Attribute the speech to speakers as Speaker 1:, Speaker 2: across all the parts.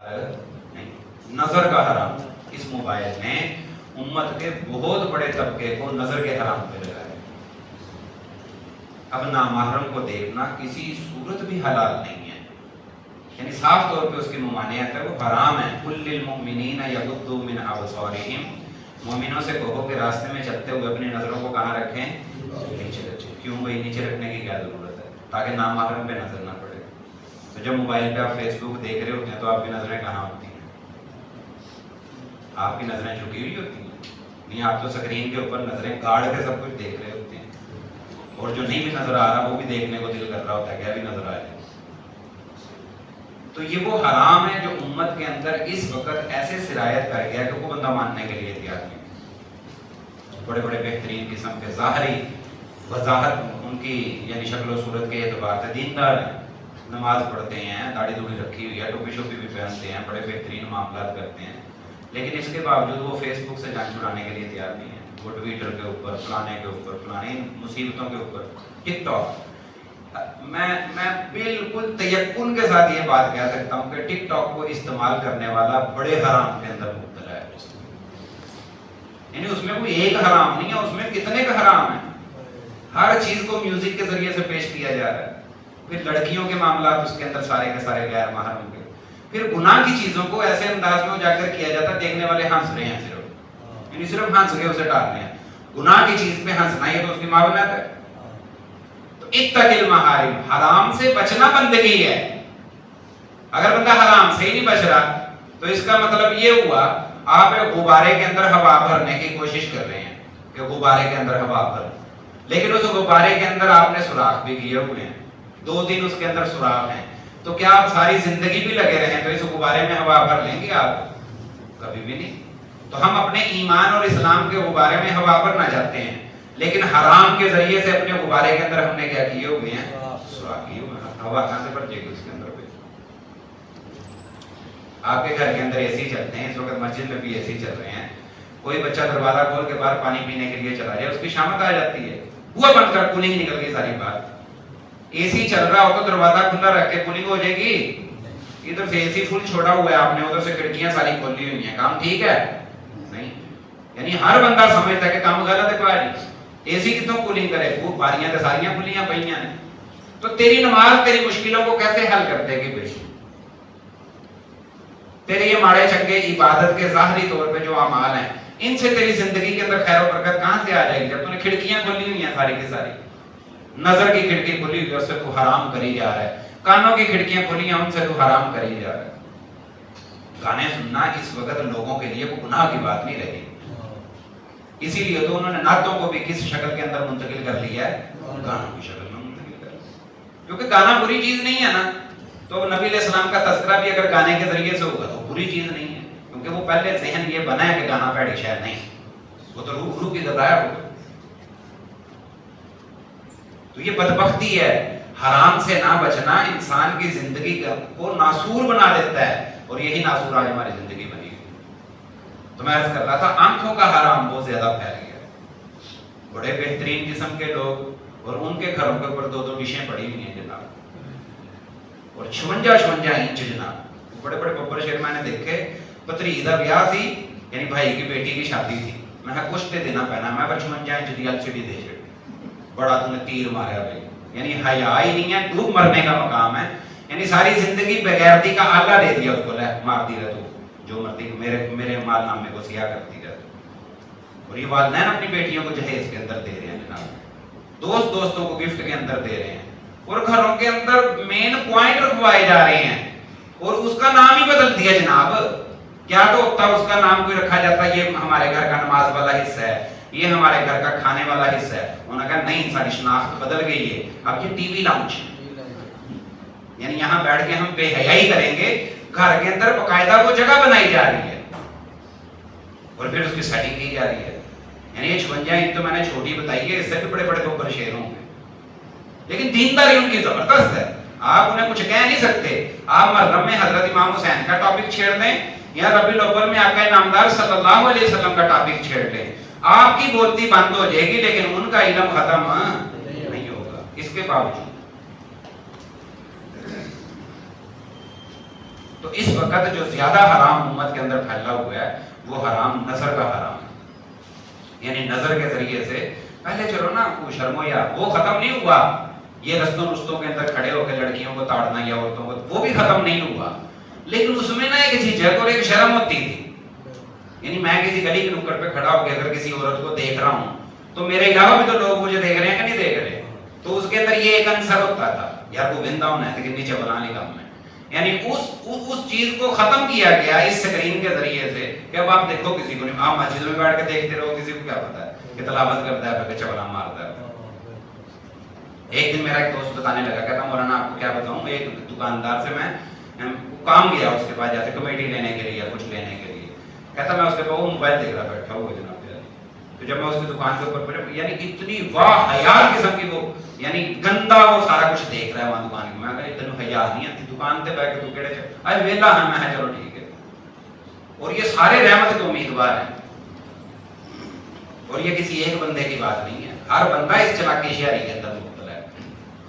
Speaker 1: نہیں، نظر کا حرام۔ اس موبائل نے امت کے بہت بڑے طبقے کو نظر کے حرام پہ لگایا۔ اب نامحرم کو دیکھنا کسی صورت بھی حلال نہیں ہے، یعنی صاف طور پہ اس کی ممانعت ہے، وہ حرام ہے۔ قل للمؤمنین یغضوا من ابصارہم، مومنوں سے کہو کہ راستے میں چلتے ہوئے اپنی نظروں کو کہاں رکھیں؟ نیچے رکھیں۔ کیوں بھائی نیچے رکھنے کی کیا ضرورت ہے؟ تاکہ نامحرم پہ نظر نہ پڑے۔ تو جب موبائل پہ آپ فیس بک دیکھ رہے ہوتے ہیں تو آپ کی نظریں کہاں ہوتی ہیں؟ آپ کی نظریں جھکی ہوئی ہوتی ہیں؟ نہیں، آپ تو اسکرین کے اوپر نظریں گاڑ کے سب کچھ دیکھ رہے ہوتے ہیں، اور جو نہیں بھی نظر آ رہا وہ بھی دیکھنے کو دل کر رہا ہوتا ہے کہ ابھی نظر آ جائے۔ تو یہ وہ حرام ہے جو امت کے اندر اس وقت ایسے سرایت کر گیا کہ وہ بندہ ماننے کے لیے تیار نہیں۔ بڑے بڑے بہترین قسم کے ظاہری وضاحت ان کی یعنی شکل و صورت کے اعتبار سے دیندار ہیں، نماز پڑھتے ہیں، داڑھی دھوڑی رکھی ہوئی ہے، ٹوپی شوپی بھی پہنتے ہیں، بڑے بہترین معاملات کرتے ہیں، لیکن اس کے باوجود وہ فیس بک سے جان چھڑانے کے لیے تیار نہیں ہے۔ وہ ٹویٹر کے اوپر، فلانے کے اوپر، فلانے مصیبتوں کے اوپر، ٹک ٹاک۔ میں بالکل تیقن کے ساتھ یہ بات کہہ سکتا ہوں کہ ٹک ٹاک کو استعمال کرنے والا بڑے حرام کے اندر مبتلا ہے، یعنی اس میں کوئی ایک حرام نہیں ہے، اس میں کتنے کا حرام ہے۔ ہر چیز کو میوزک کے ذریعے سے پیش کیا جا رہا ہے، پھر لڑکیوں کے معاملات اس کے اندر سارے کے سارے غیر محرم کے، پھر گناہ کی چیزوں کو ایسے انداز میں اجاگر کیا جاتا ہے، دیکھنے والے ہنس رہے ہیں صرف، یعنی صرف ہنس کے اسے ڈال رہے ہیں۔ گناہ کی چیز پہ ہنسنا یہ تو اس کی معاونت ہے۔ تو اتق المحارم، حرام سے بچنا بندگی ہے۔ اگر بندہ حرام سے ہی نہیں بچ رہا تو اس کا مطلب یہ ہوا آپ غبارے کے اندر ہوا بھرنے کی کوشش کر رہے ہیں کہ غبارے کے اندر ہوا بھر، لیکن اس غبارے کے اندر آپ نے سوراخ بھی کیے ہوئے ہیں، 2 دن اس کے اندر سوراخ ہیں، تو کیا آپ ساری زندگی بھی لگے رہیں تو اس غبارے میں ہوا بھر لیں گے آپ؟ کبھی بھی نہیں۔ تو ہم اپنے ایمان اور اسلام کے غبارے میں ہوا بھرنا چاہتے ہیں، لیکن حرام کے ذریعے سے اپنے غبارے کے اندر ہم نے کیا کیے ہوئے ہیں؟ سوراخ کیے ہوئے ہیں۔ ہوا کہاں سے بھر جائے گی اس کے اندر؟ آپ کے گھر کے اندر اے سی چلتے ہیں، اس وقت مسجد میں بھی اے سی چل رہے ہیں، کوئی بچہ دروازہ کھول کے باہر پانی پینے کے لیے چلا جائے، اس کی شامت آ جاتی ہے، بوا بند کر، کولنگ نکل گئی ساری بات۔ اے سی چل رہا ہو تو دروازہ کھلا رکھ کے کولنگ ہو جائے گی؟ ادھر سے اے سی فل چھوڑا ہوا ہے آپ نے، ادھر سے کھڑکیاں ساری کھولی ہوئی ہیں، کام ٹھیک ہے؟ نہیں۔ یعنی ہر بندہ سمجھتا ہے کہ کام غلط ہے، پاری اے سی کتوں کولنگ کرے، وہ باریاں تو ساریاں کھلیاں پئیاں ہیں، تو تیری نماز تیری مشکلوں کو کیسے حل کر دے گی بھائی؟ تیرے یہ ماڑے چنگے عبادت کے ظاہری طور پہ جو اعمال ہیں، ان سے تیری زندگی کے اندر خیر و برکت کہاں سے آ جائے گی جب تو نے کھڑکیاں کھلی ہوئی ہیں ساری کی ساری؟ نظر کی کھڑکی کھلی ہوئی ہے، اس سے تو حرام کری جا رہا ہے، کانوں کی کھڑکیاں کھلی ہیں، ان سے تو حرام کری جا رہا ہے۔ گانے سننا اس وقت لوگوں کے لیے کوئی گناہ کی بات نہیں رہی، اسی لیے تو انہوں نے نعتوں کو بھی کس شکل کے اندر منتقل کر لیا ہے؟ گانوں کی شکل میں منتقل کر لیا، کیونکہ گانا بری چیز نہیں ہے نا، تو نبی علیہ السلام کا تذکرہ بھی اگر گانے کے ذریعے سے ہوگا تو بری چیز نہیں ہے، کیونکہ وہ پہلے ذہن یہ بنا ہے کہ گانا پیڑی شاید نہیں، وہ تو روح کی غذا ہے۔ تو یہ بدبختی ہے، حرام سے نہ بچنا انسان کی زندگی کو ناسور بنا دیتا ہے، اور یہی ناسور آج ہماری زندگی بنی ہے۔ تو میں عرض کر رہا تھا آنکھوں کا حرام بہت زیادہ پھیل گیا، بڑے بہترین قسم کے لوگ، اور ان کے گھروں کے اوپر 2 ڈشیں پڑی ہوئی ہیں جناب، اور 56 انچ جناب، بڑے بڑے ببر شیر میں نے دیکھے، پتری دا بیاہ سی، یعنی بھائی کی بیٹی کی شادی تھی، میں کہا کچھ تے دینا پینا، میں 56 انچ دی LCD دے چھڑی، بڑا تو نے تیر ماریا بھائی، یعنی حیا ہی نہیں ہے، ڈوب مرنے کا مقام ہے، یعنی ساری زندگی بغیرتی کا آلہ دے دیا اس کو، لے مار دی رہ تو جو مرتی میرے مال نامے کو سیاہ کرتی رہ تو۔ اور یہ والدین اپنی بیٹیوں کو جہیز کے اندر دے رہے ہیں جناب، دوستوں کو گفٹ کے اندر دے رہے ہیں، اور گھروں کے اندر مین پوائنٹ رکھوائے جا رہے ہیں، اور اس کا نام ہی بدل دیا جناب۔ کیا تو ہوتا اس کا نام کوئی رکھا جاتا یہ ہمارے گھر کا نماز والا حصہ ہے، یہ ہمارے گھر کا کھانے والا حصہ ہے، انہوں نے کہا نہیں، ساری شناخت بدل گئی ہے، اب یہ ٹی وی لاؤنج، یعنی یہاں بیٹھ کے ہم بے حیائی کریں گے، گھر کے اندر باقاعدہ وہ جگہ بنائی جا رہی ہے، اور پھر اس کی سیٹنگ کی جا رہی ہے۔ یعنی یہ 56 انچ تو میں نے چھوٹی بتائی ہے، اس سے بھی بڑے بڑے ببر شیر ہوں گے، لیکن دینداری ان کی زبردست ہے، آپ انہیں کچھ کہہ نہیں سکتے۔ آپ محرم میں حضرت امام حسین کا ٹاپک چھیڑ دیں، یا ربیع الاول میں آقا نامدار صلی اللہ علیہ وسلم کا ٹاپک چھیڑ دیں، آپ کی بولتی بند ہو جائے گی، لیکن ان کا علم ختم نہیں ہوگا۔ اس کے باوجود تو اس وقت جو زیادہ حرام امت کے اندر پھیلا ہوا ہے وہ حرام نظر کا حرام ہے، یعنی نظر کے ذریعے سے پہلے چلو نا شرم و حیا وہ ختم نہیں ہوا، یہ رستوں کے اندر کھڑے ہو کے لڑکیوں کو تاڑنا یا عورتوں کو، وہ بھی ختم نہیں ہوا، لیکن اس میں نا ایک جھجک اور ایک شرم ہوتی تھی، یعنی میں کسی گلی کے نکڑ پہ کھڑا ہو کے اگر کسی عورت کو دیکھ رہا ہوں تو میرے علاوہ بھی تو لوگ مجھے دیکھ رہے ہیں کہ نہیں دیکھ رہے، تو اس کے اندر یہ ایک عنصر ہوتا تھا یار وہ وندا ہونا ہے لیکن نیچے بنا نہیں کام ہے، یعنی اس چیز کو ختم کیا گیا اس سکرین کے ذریعے سے کہ اب آپ دیکھو کسی کو نہیں، آپ مسجد میں بیٹھ کے دیکھتے رہو، کسی کو کیا پتا ہے کہ تلاوت کرتا ہے پھر چبلا مارتا ہے۔ ایک دن میرا ایک دوست بتانے لگا، کہتا مولانا آپ کو کیا بتاؤں، ایک دکاندار سے میں کام گیا اس کے پاس جیسے کمیٹی لینے کے لیے یا کچھ لینے کے لیے، کہتا میں اس کے پاس وہ موبائل دیکھ رہا بیٹھا ہوا جناب، تو جب میں اس کی دکان کے اوپر یعنی اتنی واہ حیال قسم کی وہ یعنی گندا وہ سارا کچھ دیکھ رہا ہے وہاں دکان میں، میں کہا اتنی حیا نہیں آتی دکان تے بیٹھ کے تو کیڑے آج ویلا ہے، میں چلو ٹھیک ہے، اور یہ سارے رحمت کے امیدوار ہیں، اور یہ کسی ایک بندے کی بات نہیں ہے، ہر بندہ اس چلاکی شہری کے اندر مبتلا ہے،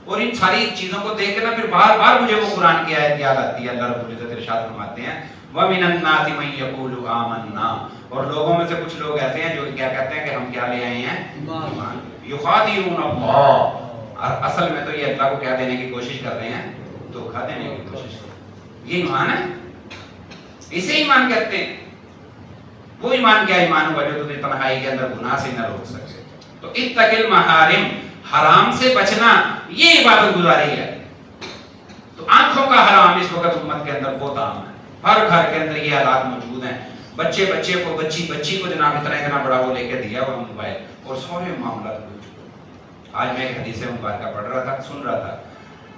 Speaker 1: اور ان ساری چیزوں کو دیکھ کے نا پھر بار بار مجھے وہ قرآن کی آیت یاد آتی ہے، اللہ رب العزت ارشاد فرماتے ہیں وَمِنَ النَّاسِ مَن يَقُولُ آمَنَّا، اور لوگوں میں سے کچھ لوگ ایسے ہیں جو کیا کہتے ہیں کہ ہم کیا لے آئے ہیں ایمان، یخادعون اللہ، اصل میں تو یہ اللہ کو کیا دینے کی کوشش کر رہے ہیں، دھوکہ دینے کی کوشش کر رہے ہیں، یہ ایمان ہے، اسے ایمان کہتے ہیں، وہ ایمان کیا ایمان ہوا جو تجھے تنہائی کے اندر گناہ سے نہ روک سکے، تو اتق المحارم، حرام سے بچنا یہ عبادت گزاری ہے، تو آنکھوں کا حرام اس وقت امت کے اندر بہت عام ہے، ہر گھر کے اندر یہ حالات موجود ہیں، بچے کو بچی کو جناب اتنا بڑا وہ لے کے دیا وہ موبائل، اور سارے معاملات ہو چکے۔ آج میں ایک حدیث مبارکہ پڑھ رہا تھا، سن رہا تھا،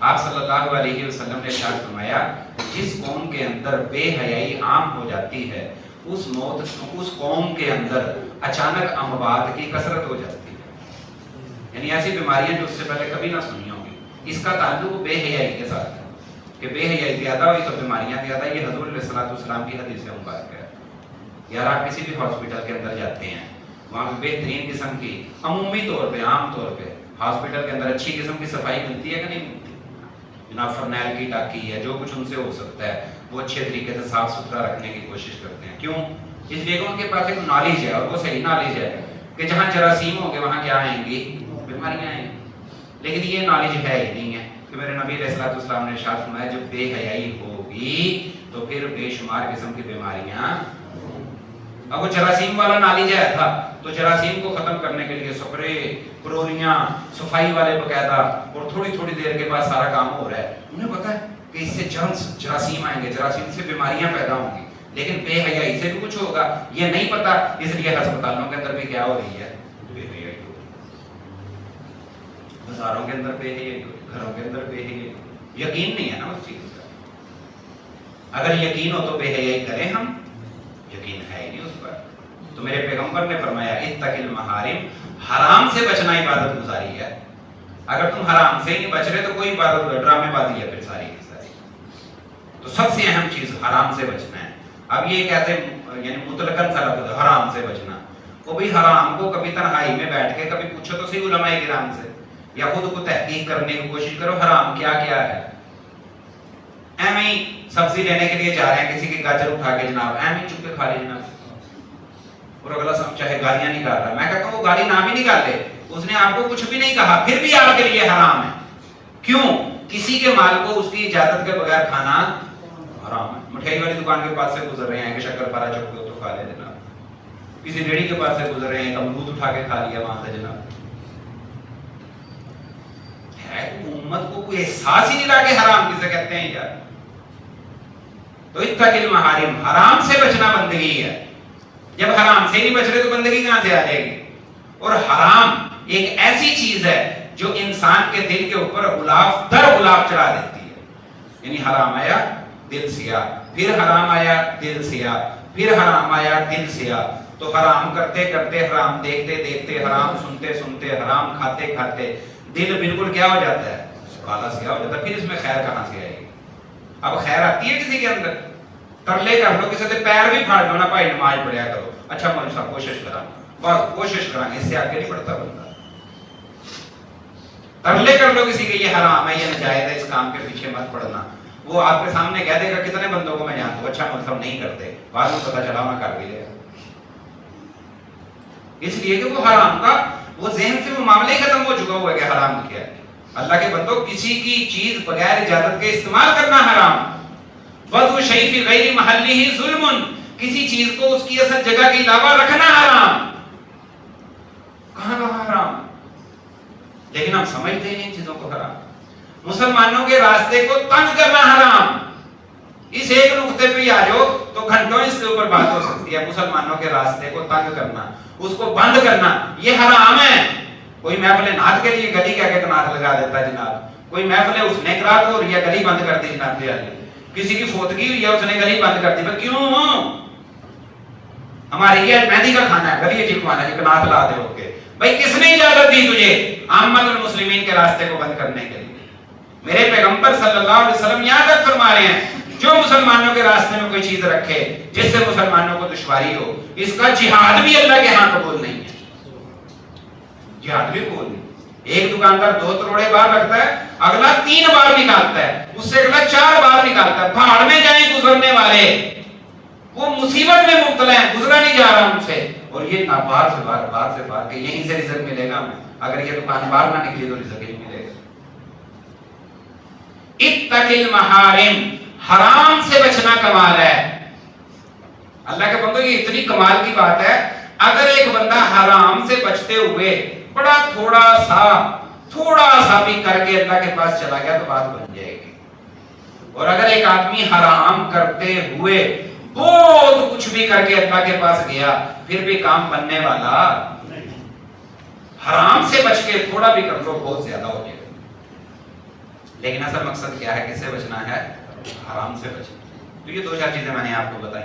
Speaker 1: آپ صلی اللہ علیہ وسلم نے ارشاد فرمایا جس قوم کے اندر بے حیائی عام ہو جاتی ہے اس قوم کے اندر اچانک اموات کی کثرت ہو جاتی ہے، یعنی ایسی بیماریاں جو اس سے پہلے کبھی نہ سنی ہوں گی، اس کا تعلق بے حیائی کے ساتھ ہے کہ بے حیائی زیادہ ہوئی تو بیماریاں زیادہ، یہ حضور علیہ الصلوۃ والسلام کی حدیث مبارکہ ہے۔ یار آپ کسی بھی ہاسپٹل کے اندر جاتے ہیں وہاں پہ بہترین قسم کی عمومی طور پہ عام طور پہ ہاسپٹل کے اندر اچھی قسم کی صفائی ملتی ہے کہ نہیں ملتی، جناب فرنیل کی ٹاکی ہے، جو کچھ ان سے ہو سکتا ہے وہ اچھے طریقے سے صاف ستھرا رکھنے کی کوشش کرتے ہیں، کیوں؟ اس لیے کہ ان کے پاس ایک نالج ہے، اور وہ صحیح نالج ہے کہ جہاں جراثیم ہوں گے وہاں کیا آئیں گی، بیماریاں آئیں گی، لیکن یہ نالج ہے ہی نہیں ہے کہ میرے نبی علیہ الصلوۃ والسلام نے ارشاد فرمایا جب بے حیائی ہوگی تو پھر بے شمار قسم کی بیماریاں، اب وہ جراثیم والا نالج ہے تھا تو جراثیم کو ختم کرنے کے لیے سپرے، کلوریاں، صفائی والے باقاعدہ، اور تھوڑی دیر کے بعد سارا کام ہو رہا ہے، انہیں پتا ہے کہ اس سے جراثیم آئیں گے، جراثیم سے بیماریاں پیدا ہوں گی، لیکن بے حیائی سے بھی کچھ ہوگا یہ نہیں پتا، اس لیے ہسپتالوں کے اندر بھی کیا ہو رہی ہے، بے حیائی ہو رہی ہے، بازاروں کے اندر بے حیائی ہو رہی ہے، گھروں کے اندر بے حیائی، یقین نہیں ہے نا اس چیز کا، اگر یقین ہو تو بے حیائی کریں ہم، یقین ہے ہی نہیں اس پر، تو میرے پیغمبر نے فرمایا اتق المحارم، حرام سے بچنا عبادت گزاری ہے، اگر تم حرام سے ہی نہیں بچ رہے تو کوئی عبادت ڈرامے بازی ہے پھر ساری کی ساری، تو سب سے اہم چیز حرام سے بچنا ہے۔ اب یہ کیسے یعنی مطلقاً سا لفظ حرام سے بچنا، وہ بھی حرام کو کبھی تنہائی میں بیٹھ کے کبھی پوچھو تو صحیح علماء کرام سے، یا خود کو تحقیق کرنے کی کوشش کرو حرام کیا کیا ہے، ایویں ہی سبزی لینے کے لیے جا رہے ہیں کسی کی گاجر اٹھا کے جناب ایویں ہی چپ کے کھا لی جناب، اور اگلا سب چاہے گالیاں نکال رہا ہے، میں کہتا ہوں وہ گالی نہ بھی نکال لے، اس نے آپ کو کچھ بھی نہیں کہا پھر بھی آپ کے لیے حرام ہے، کیوں؟ کسی کے مال کو اس کی اجازت کے بغیر کھانا حرام ہے، مٹھائی والی دکان کے پاس سے گزر رہے ہیں کہ شکر پارا چوک تو کھا لے جناب، کسی ریڑھی کے پاس سے گزر رہے ہیں امرود اٹھا کے کھا لیا وہاں سے جناب، ہے امت کو کوئی احساس ہی نہیں رہا کہ حرام کسے کہتے ہیں یار، تو اتق المحارم، حرام سے بچنا بندگی ہے، جب حرام سے نہیں بچ رہے تو بندگی کہاں سے آ جائے گی، اور حرام ایک ایسی چیز ہے جو انسان کے دل کے اوپر غلاف در غلاف چڑھا دیتی ہے، یعنی حرام آیا دل سیاہ، پھر حرام آیا دل سیاہ، پھر حرام آیا دل سیاہ، تو حرام کرتے کرتے، حرام دیکھتے دیکھتے، حرام سنتے سنتے، حرام کھاتے کھاتے دل بالکل کیا ہو جاتا ہے، کالا سیاہ ہو جاتا ہے، پھر اس میں خیر کہاں سے آئے گی؟ اب خیر آتی ہے کسی کے اندر؟ ترلے کر لو کسی سے پیر بھی پھاڑ لو نا بھائی نماز پڑھیا کرو، اچھا مولوی صاحب کوشش کرا، بس کوشش کریں گے، اس سے آگے نہیں بڑھتا بندہ، ترلے کر لو کسی کے یہ حرام ہے یہ ناجائز ہے اس کام کے پیچھے مت پڑنا، وہ آپ کے سامنے کہہ دے گا کتنے بندوں کو میں جانتا ہوں، اچھا مطلب نہیں کرتے، بعد میں پتہ چلا میں کر بھی لے گا، اس لیے کہ وہ حرام کا وہ ذہن سے وہ معاملہ ہی ختم ہو چکا ہوا ہے کہ حرام کیا ہے۔ اللہ کے بندوں، کسی کی چیز بغیر اجازت کے استعمال کرنا حرام، وضع شیء فی غیر محلہ ظلم، کسی چیز کو اس کی اصل جگہ کے علاوہ رکھنا حرام، کہاں کہاں حرام، لیکن ہم سمجھتے ہیں ان چیزوں کو حرام۔ مسلمانوں کے راستے کو تنگ کرنا حرام، اس ایک نقطے پہ آ جاؤ تو گھنٹوں اس کے اوپر بات ہو سکتی ہے۔ مسلمانوں کے راستے کو تنگ کرنا، اس کو بند کرنا، یہ حرام ہے۔ کوئی محفل نعت کے لیے گلی کہہ کے نعت لگا دیتا ہے جناب، کوئی محفل اس نے قرات ہو رہی ہے گلی بند کر دی جناب جی، کسی کی فوتگی ہوئی ہے اس نے گلی بند کر دی، میں کیوں ہوں؟ ہمارے یہ مہندی کا کھانا ہے گلی جکوانا ہے، نعت لا دے ہو کے، بھائی کس نے اجازت دی تجھے عامت المسلمین کے راستے کو بند کرنے کے لیے؟ میرے پیغمبر صلی اللہ علیہ وسلم یہاں تک فرما رہے ہیں جو مسلمانوں کے راستے میں کوئی چیز رکھے جس سے مسلمانوں کو دشواری ہو، اس کا جہاد بھی اللہ کے ہاں قبول نہیں ہے، جہاد بھی قبول نہیں۔ ایک دکاندار 2 کروڑے بار رکھتا ہے، اگلا 3 بار نکالتا ہے، اس سے اگلا 4 بار نکالتا ہے، پہاڑ میں جائیں گزرنے والے، وہ مصیبت میں مبتلا ہے، گزرا نہیں جا رہا ان سے، اور یہ بار سے بار کہ یہیں سے رزق ملے گا ہمیں، اگر یہ دکان باہر نہ نکلی تو رزق ہی ملے گا۔ اتق المحارم، حرام سے بچنا کمال ہے۔ اللہ کے بندوں یہ اتنی کمال کی بات ہے، اگر ایک بندہ حرام سے بچتے ہوئے بڑا تھوڑا سا بھی کر کے اللہ کے پاس چلا گیا تو بات بن جائے گی، اور اگر ایک آدمی حرام کرتے ہوئے بہت کچھ بھی کر کے اللہ کے پاس گیا پھر بھی کام بننے والا نہیں۔ حرام سے بچ کے تھوڑا بھی کر لو بہت زیادہ ہو جائے گا، لیکن اصل مقصد کیا ہے، کس سے بچنا ہے؟ حرام سے بچنا۔ تو یہ 2-4 چیزیں میں نے آپ کو بتائی۔